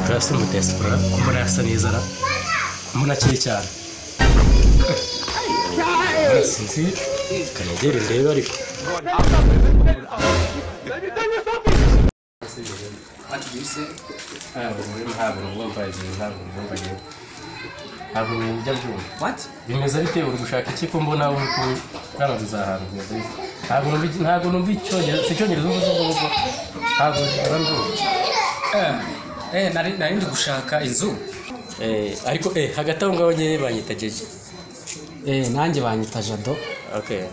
Rasa mutesipora kumbona yasa neza ra mbona kiri cyane sinzi kanegere ndebe ariko bimeze bite uri gushaka iki ko mbona uri kuramamaza ahantu ntabwo numva icyongereza uvuze ngo ntabwo nari ndi gushaka inzu ariko hagati aho ngaho nyine banyita Jeje nanjye banyita Jado. Okay.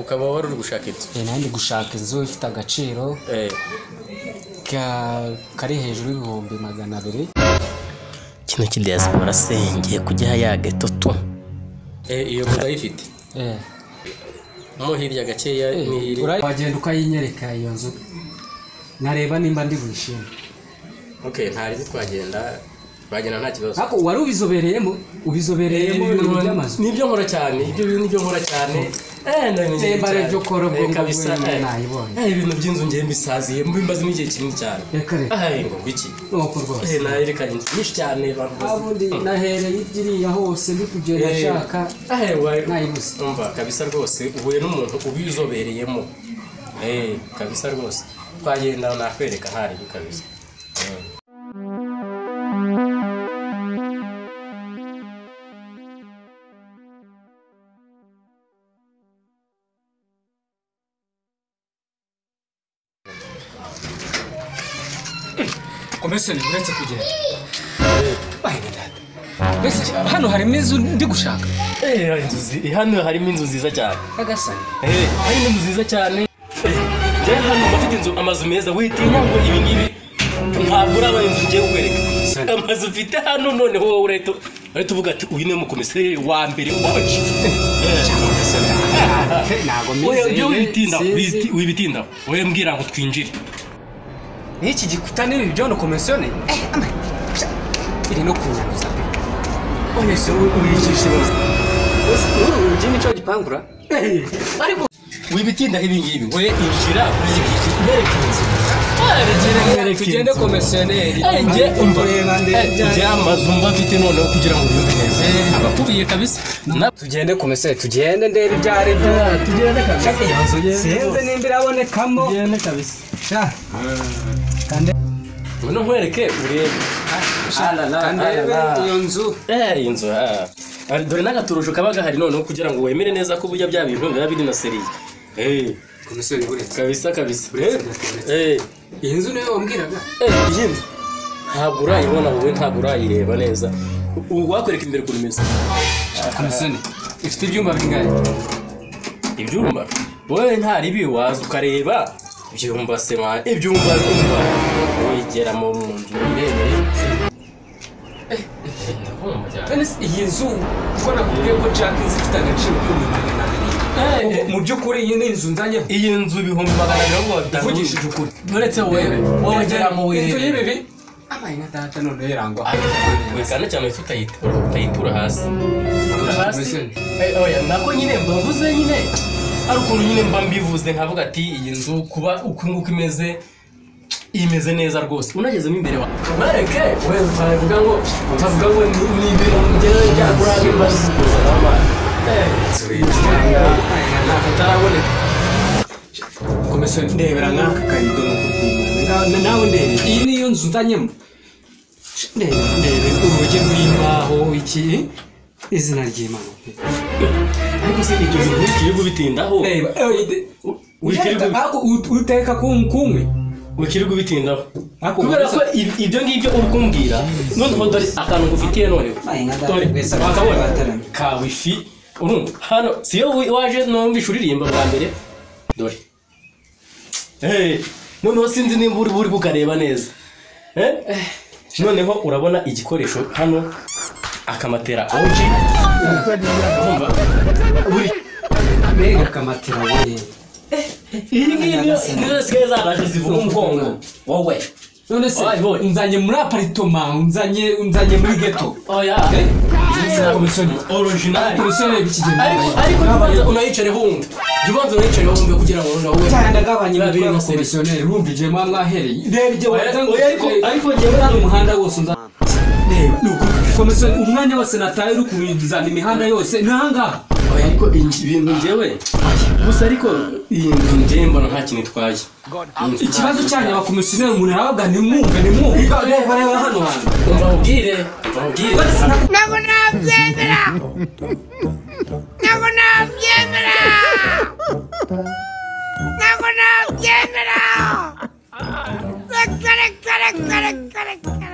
Ukaba wari uri gushaka inzu? Nandi gushaka inzu ifite agaciro kari hejuru y'ibihumbi 200. Kino kidiaspora senge kujya yageto tu. Iyo mudayifite? Mo hirya gakeya ni wagenda ukayinyereka iyo nzu nareba nimba ndi bwishime. Okay, ntari bitwagenda bagena nta kibazo. Ako wari ubizobereyemo ibintu by'amazu. Nibyo nkora cyane, ibyo bintu byo nkora cyane. Nembare byo koro bwo kabisa nayibonye. Ibintu by'inzu ngiye mbisaziye mbimbaze n'igihe kinini cyane. Ngo biki? Nuko rwose. Nayerekanye inzu nyinshi cyane abundi nahereye igiriya hose ndi kugenda shaka. Nayibuze. Umva kabisa rwose ubuye n'umuntu ubizobereyemo. Kabisa rwose. Twagenda nakwereka ntari kabisa. Komeseni uretse kugenda. Bese hano harimo inzu ndi gushaka. Hano harimo inzu nziza cyane. Agasani. Harimo inzu nziza cyane. Je hano bafite inzu amazu meza witinya ngo ibi ngibi ntabwo uraba inzu ngiye kukwereka. Amazu ufite hano none wowe urahita uvuga ati uyu ni umukomiseri wa mbere wacu. Ntago meze. Wibitinda. Wowe mbwira ngo twinjire. Niki gikuta n'ibi byono komisione? Iri no kunyanuza. Onese uyishishe bose. Uje nico gipangura? Ariko wibitinda ibi ngibi. We injira tugende komisioneri. Nje amazu mba mfite none kugira ngo yumve neza. Abakubiye kabisa. Tugende komisioneri, tugende ndebe ibyari byo. Tugende kabisa. Sinze nimbira abonekamo. Tugende kabisa. Sha. Kande. Uno nkwereke urebe. Kande iyo nzu. Inzu dore n'agaturusho kabaga hari none kugira ngo wemere neza ko burya bya bintu biba biri na seriye. Komisioneri buretse. Kabisa. Iyi nzu niyo wambwiraga? Iyi nzu ntabwo urayibona wowe ntabwo urayireba neza. Wakwereka imbere kuri meza. Komisioneri ifite ibyumba bingahe? Ibyumba? Wowe ntari biwaza ukareba ibyumba sema ibyumba wigera mu nzu iremeye. Iyi nzu ubona kubwiye ko Jack zifite agaciro k'ibihumbi 200. Mu by'ukuri iyi ni inzu nzanye. Iyi nzu ibihumbi 200 uvugishije ukuri. Uretse wowe wagera mu wirebe. Inzu y'ibibi amayi na data none yerangwa. Wekana cyane ufite ayitura hasi. Oya nako nyine mbavuze nyine. Ari ukuntu nyine mba mbivuze nkavuga ati iyi nzu kuba uko nguko imeze neza rwose. Unagezemo imbere wa. Bareke wewe utavuga ngo ni ibintu ngere byagurage basubiza nama. Taraboneka. Komisiyoni ndebera nk'aka karido n'ukubwira. Nawe ndebe. Iyi niyo nzu nzanyemo. Ndebe urugi rw'imbaho iki izina ry'Imana. Ariko se ibyo bintu ukiri gubitindaho. Reba uteka kumwe. Ukiri gubitindaho. Kubera ko ibyo ngibyo uri kumbwira noneho dore akantu ngufitiye none. Dore bakabona ka wifi. Hano siyo waje nombi shuririmba bwa mbere. Dore. Noneho sinzi nimba uri bukareba neza. Noneho urabona igikoresho hano akamatera oji. Urumva? Uri mega kamatera we. Iyi niyo skeza araje zivuga umugongo. Wowe. None se unzanye muri apartment, unzanye muri ghetto. Oya. original komisiyoneri bikigenda ariko unayicare humve jibanza unayicare humve kugira ngo nawe cyane gabanye na komisiyoneri rumva je mwahereye reba je ariko ngewe hano umuhanda wose unza nuko komisiyoneri umwanya wose nataye uri kuwizana imihanda yose nanga ariko ibintu ngewe gusa ariko iyi nzu ngewe mbona nta kintu itwaye ikibazo cyane abakomisiyoneri umuntu aravuga ni mwumve bareba hano hantu ubabwire ntabwo nabyemera ntabwo nabyemera ntabwo nabyemera reka reka reka reka reka